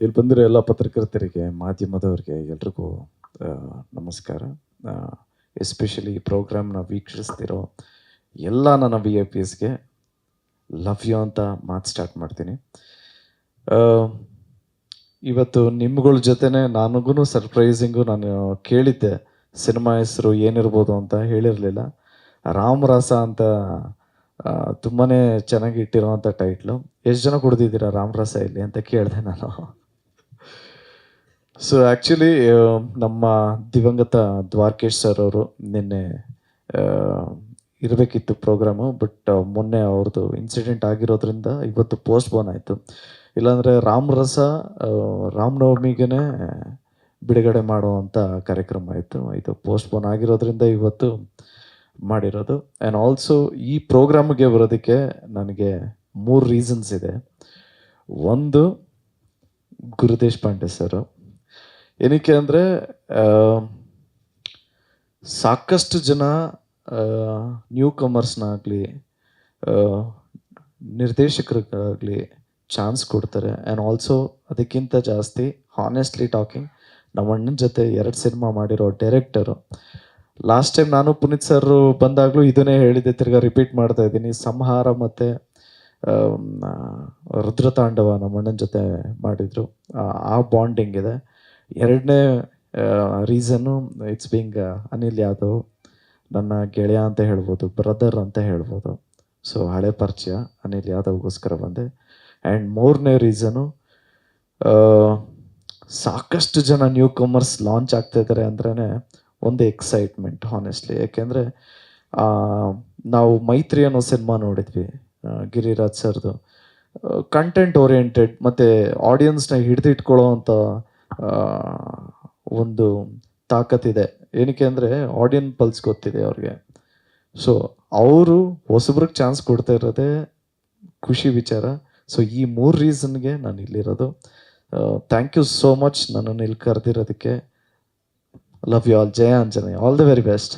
ಇಲ್ಲಿ ಬಂದಿರೋ ಎಲ್ಲ ಪತ್ರಕರ್ತರಿಗೆ, ಮಾಧ್ಯಮದವರಿಗೆ ಎಲ್ರಿಗೂ ನಮಸ್ಕಾರ. ಎಸ್ಪೆಷಲಿ ಈ ಪ್ರೋಗ್ರಾಮ್ನ ವೀಕ್ಷಿಸ್ತಿರೋ ಎಲ್ಲ ನನ್ನ VIP ಸ್ಗೆ ಲವ್ ಯು ಅಂತ ಮಾತು ಸ್ಟಾರ್ಟ್ ಮಾಡ್ತೀನಿ. ಇವತ್ತು ನಿಮ್ಗಳ ಜೊತೆನೆ ನನಗೂ ಸರ್ಪ್ರೈಸಿಂಗು. ನಾನು ಕೇಳಿದ್ದೆ ಸಿನಿಮಾ ಹೆಸರು ಏನಿರ್ಬೋದು ಅಂತ, ಹೇಳಿರಲಿಲ್ಲ. ರಾಮರಸ ಅಂತ ತುಂಬಾ ಚೆನ್ನಾಗಿ ಇಟ್ಟಿರೋವಂಥ ಟೈಟ್ಲು. ಎಷ್ಟು ಜನ ಕುಡ್ದಿದ್ದೀರಾ ರಾಮರಸ ಇಲ್ಲಿ ಅಂತ ಕೇಳಿದೆ ನಾನು. ಸೊ ಆ್ಯಕ್ಚುಲಿ ನಮ್ಮ ದಿವಂಗತ ದ್ವಾರಕೇಶ್ ಸರ್ ಅವರು ನಿನ್ನೆ ಇರಬೇಕಿತ್ತು ಪ್ರೋಗ್ರಾಮು, ಬಟ್ ಮೊನ್ನೆ ಅವ್ರದ್ದು ಇನ್ಸಿಡೆಂಟ್ ಆಗಿರೋದ್ರಿಂದ ಇವತ್ತು ಪೋಸ್ಟ್ಪೋನ್ ಆಯಿತು. ಇಲ್ಲಾಂದರೆ ರಾಮರಸ ರಾಮನವಮಿಗೆ ಬಿಡುಗಡೆ ಮಾಡುವಂಥ ಕಾರ್ಯಕ್ರಮ ಆಯಿತು. ಇದು ಪೋಸ್ಟ್ಪೋನ್ ಆಗಿರೋದ್ರಿಂದ ಇವತ್ತು ಮಾಡಿರೋದು. ಆ್ಯಂಡ್ ಆಲ್ಸೋ ಈ ಪ್ರೋಗ್ರಾಮ್ಗೆ ಬರೋದಕ್ಕೆ ನನಗೆ 3 ರೀಸನ್ಸ್ ಇದೆ. ಒಂದು, ಗುರುದೇಶ್ ಪಾಂಡೆ ಸರು. ಏನಕ್ಕೆ ಅಂದರೆ ಸಾಕಷ್ಟು ಜನ ನ್ಯೂ ಕಮರ್ಸ್ನಾಗಲಿ ನಿರ್ದೇಶಕರಿಗಾಗಲಿ ಚಾನ್ಸ್ ಕೊಡ್ತಾರೆ. ಆ್ಯಂಡ್ ಆಲ್ಸೋ ಅದಕ್ಕಿಂತ ಜಾಸ್ತಿ ಹಾನೆಸ್ಟ್ಲಿ ಟಾಕಿಂಗ್, ನಮ್ಮ ಅಣ್ಣನ ಜೊತೆ 2 ಸಿನಿಮಾ ಮಾಡಿರೋ ಡೈರೆಕ್ಟರು. ಲಾಸ್ಟ್ ಟೈಮ್ ನಾನು ಪುನೀತ್ ಸರ್ ಬಂದಾಗಲೂ ಇದನ್ನೇ ಹೇಳಿದ್ದೆ, ತಿರ್ಗಾ ರಿಪೀಟ್ ಮಾಡ್ತಾ ಇದ್ದೀನಿ. ಸಂಹಾರ ಮತ್ತು ರುದ್ರತಾಂಡವ ನಮ್ಮ ಅಣ್ಣನ ಜೊತೆ ಮಾಡಿದರು. ಆ ಬಾಂಡಿಂಗ್ ಇದೆ. 2ನೇ reason, it's being Anil Yadav, ನನ್ನ ಗೆಳೆಯ ಅಂತ ಹೇಳ್ಬೋದು, ಬ್ರದರ್ ಅಂತ ಹೇಳ್ಬೋದು. ಸೊ ಹಳೆ ಪರಿಚಯ ಅನಿಲ್ ಯಾದವ್ಗೋಸ್ಕರ ಬಂದೆ. ಆ್ಯಂಡ್ 3ನೇ ರೀಸನು, ಸಾಕಷ್ಟು ಜನ ನ್ಯೂ ಕಮರ್ಸ್ ಲಾಂಚ್ ಆಗ್ತಾಯಿದ್ದಾರೆ ಅಂದ್ರೇ ಒಂದು ಎಕ್ಸೈಟ್ಮೆಂಟ್ ಹಾನೆಸ್ಟ್ಲಿ. ಯಾಕೆಂದರೆ ನಾವು ಮೈತ್ರಿ ಅನ್ನೋ ಸಿನಿಮಾ ನೋಡಿದ್ವಿ, ಗಿರಿರಾಜ್ ಸರ್ದು. ಕಂಟೆಂಟ್ ಓರಿಯೆಂಟೆಡ್ ಮತ್ತು ಆಡಿಯನ್ಸ್ನ ಹಿಡಿದಿಟ್ಕೊಳ್ಳೋ ಅಂಥ ಒಂದು ತಾಕತ್ತಿದೆ. ಏನಕ್ಕೆ ಅಂದರೆ ಆಡಿಯನ್ ಪಲ್ಸ್ ಗೊತ್ತಿದೆ ಅವ್ರಿಗೆ. ಸೊ ಅವರು ಹೊಸಬ್ರಿಗೆ ಚಾನ್ಸ್ ಕೊಡ್ತಾ ಇರೋದೇ ಖುಷಿ ವಿಚಾರ. ಸೊ ಈ 3 ರೀಸನ್ಗೆ ನಾನು ಇಲ್ಲಿರೋದು. ಥ್ಯಾಂಕ್ ಯು ಸೋ ಮಚ್ ನನ್ನನ್ನು ಇಲ್ಲಿ ಕರೆದಿರೋದಕ್ಕೆ. Love you all. ಜಯ Anjaneya. All the very best.